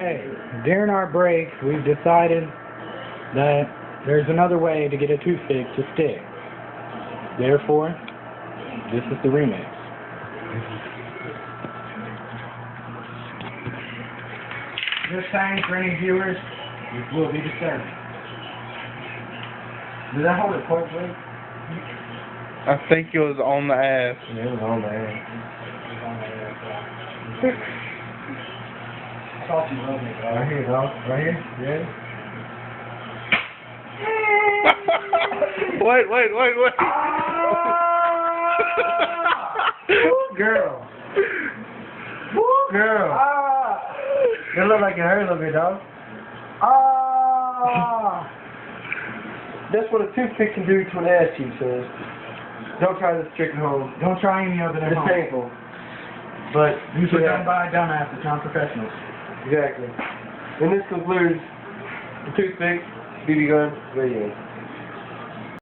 Hey, during our break, we've decided that there's another way to get a toothpick to stick. Therefore, this is the remix. This time, for any viewers, it will be disturbing. Did I hold it point blank? I think it was on the ass. Yeah, it was on the ass. I thought you loved it, dog. Right here, dog. Right here. Yeah. Wait. Woo, girl. Woo, girl. It looked like it hurt a little bit, dog. That's what a toothpick can do to an ass cheek, says. Don't try this trick at home. Don't try any of it at It's home. painful. But These are done by dumbasses, not professionals. Exactly. And this concludes the Toothpick BB Gun video.